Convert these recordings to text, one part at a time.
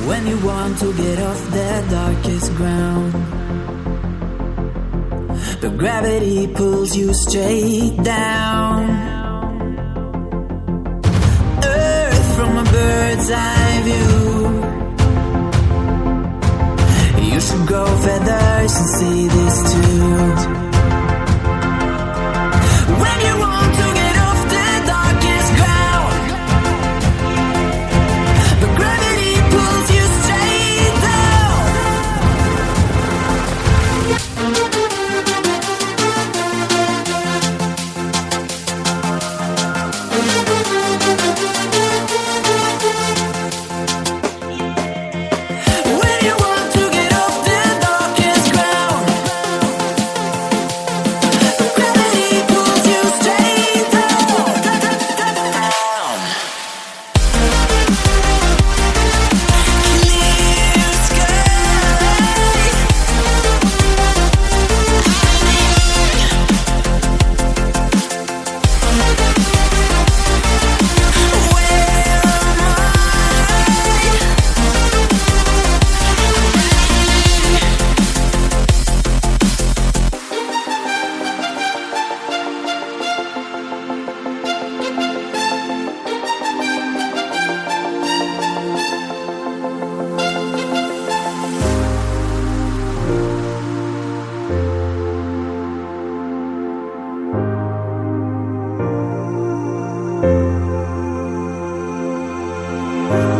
When you want to get off the darkest ground, but gravity pulls you straight down. Earth from a bird's eye view. You should grow feathers and see this too. When you want to get off the darkest ground, but gravity pulls you straight down. When you want to get off the darkest ground, but gravity pulls you straight down. Clear sky.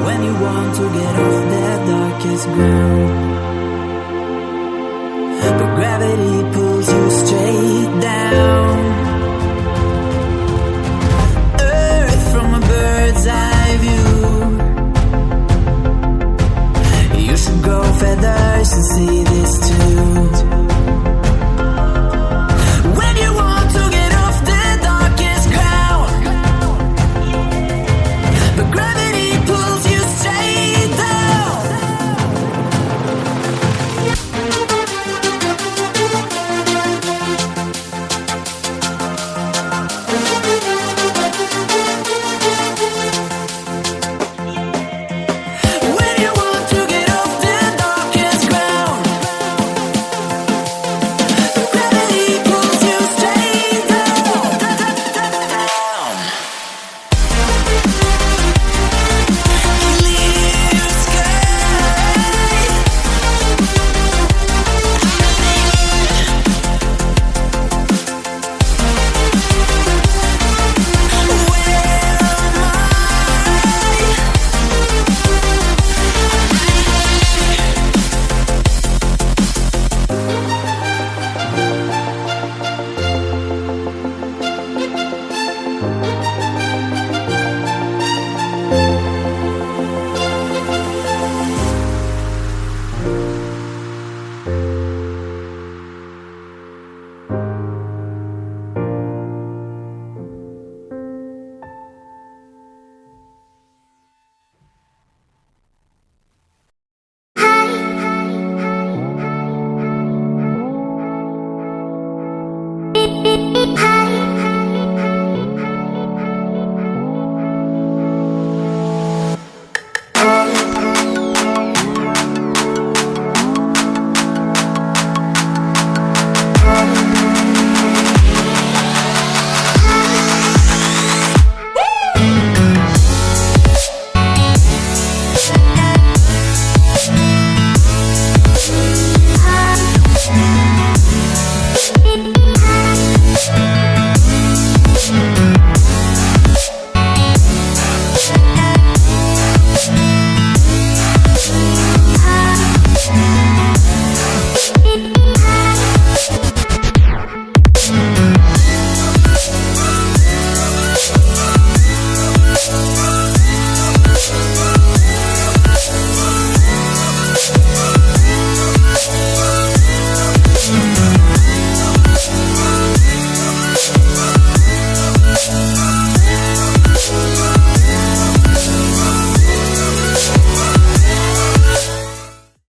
When you want to get off that darkest ground, but gravity pulls you straight down. Earth from a bird's eye view. You should grow feathers and see the